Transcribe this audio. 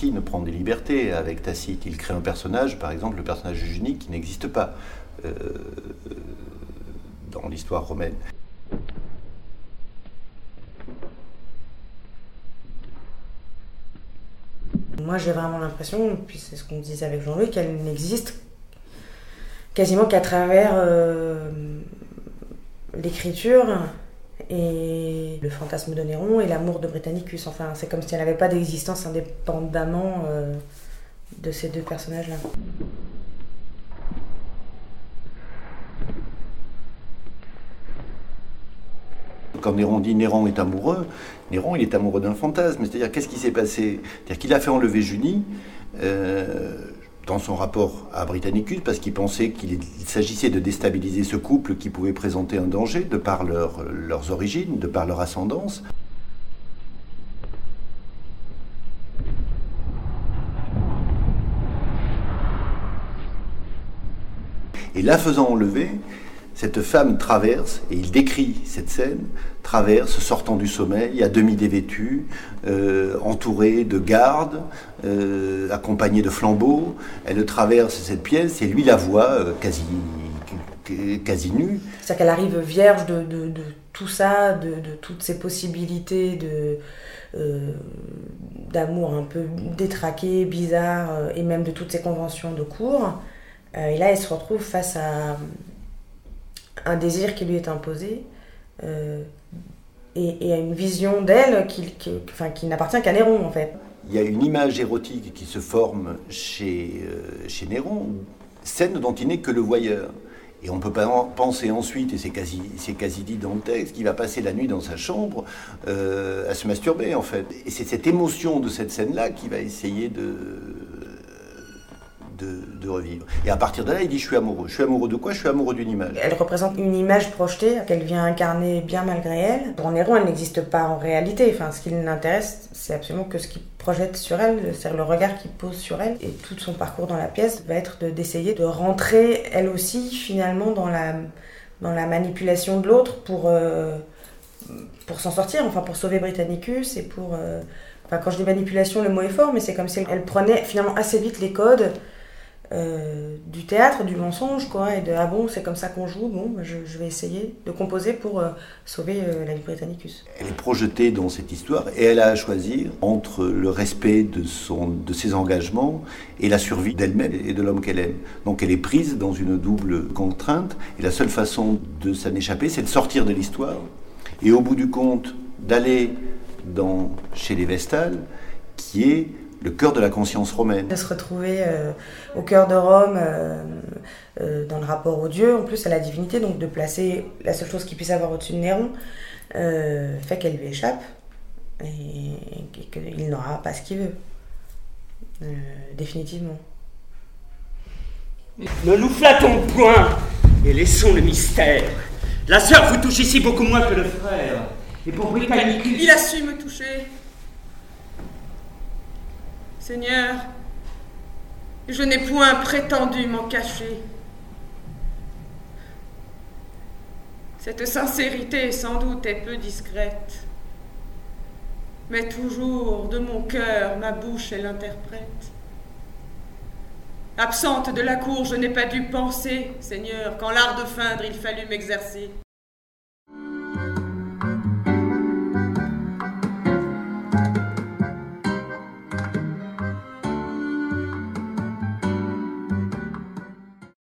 Racine prend des libertés avec Tacite. Il crée un personnage, par exemple le personnage d'Eugénie, qui n'existe pas dans l'histoire romaine. Moi j'ai vraiment l'impression, puis c'est ce qu'on disait avec Jean-Louis, qu'elle n'existe quasiment qu'à travers l'écriture et le fantasme de Néron et l'amour de Britannicus. Enfin, c'est comme si elle n'avait pas d'existence indépendamment de ces deux personnages-là. Quand Néron dit Néron est amoureux, Néron il est amoureux d'un fantasme. C'est-à-dire, qu'est-ce qui s'est passé? C'est-à-dire qu'il a fait enlever Junie dans son rapport à Britannicus parce qu'il pensait qu'il s'agissait de déstabiliser ce couple qui pouvait présenter un danger de par leurs origines, de par leur ascendance. Et la faisant enlever, cette femme traverse, et il décrit cette scène, traverse, sortant du sommeil, à demi dévêtue, entourée de gardes, accompagnée de flambeaux. Elle traverse cette pièce et lui la voit quasi nue. C'est-à-dire qu'elle arrive vierge de tout ça, de toutes ces possibilités d'amour un peu détraqué, bizarre, et même de toutes ces conventions de cour. Et là, elle se retrouve face à un désir qui lui est imposé et à une vision d'elle qui n'appartient qu'à Néron, en fait. Il y a une image érotique qui se forme chez Néron, scène dont il n'est que le voyeur. Et on ne peut pas penser ensuite, et c'est quasi dit dans le texte, qu'il va passer la nuit dans sa chambre à se masturber, en fait. Et c'est cette émotion de cette scène-là qui va essayer de revivre. Et à partir de là, il dit « je suis amoureux ». Je suis amoureux de quoi? Je suis amoureux d'une image. Elle représente une image projetée qu'elle vient incarner bien malgré elle. Pour Néron, elle n'existe pas en réalité. Enfin, ce qui l'intéresse, c'est absolument que ce qu'il projette sur elle, c'est-à-dire le regard qu'il pose sur elle. Et tout son parcours dans la pièce va être d'essayer de rentrer, elle aussi, finalement, dans la manipulation de l'autre pour s'en sortir, enfin pour sauver Britannicus et pour... Enfin, quand je dis manipulation, le mot est fort, mais c'est comme si elle prenait finalement assez vite les codes du théâtre, du mensonge, quoi, et de ah bon, c'est comme ça qu'on joue, bon, je vais essayer de composer pour sauver la vie de Britannicus. Elle est projetée dans cette histoire et elle a à choisir entre le respect de ses engagements et la survie d'elle-même et de l'homme qu'elle aime. Donc elle est prise dans une double contrainte et la seule façon de s'en échapper, c'est de sortir de l'histoire et au bout du compte d'aller chez les Vestales, qui est le cœur de la conscience romaine. De se retrouver au cœur de Rome, dans le rapport au Dieu, en plus à la divinité, donc de placer la seule chose qu'il puisse avoir au-dessus de Néron, fait qu'elle lui échappe et qu'il n'aura pas ce qu'il veut, définitivement. Ne nous flattons point et laissons le mystère. La sœur vous touche ici beaucoup moins que le frère. Et pour Britannicus... Il a su me toucher. Seigneur, je n'ai point prétendu m'en cacher. Cette sincérité sans doute est peu discrète, mais toujours de mon cœur ma bouche est l'interprète. Absente de la cour, je n'ai pas dû penser, Seigneur, qu'en l'art de feindre il fallut m'exercer.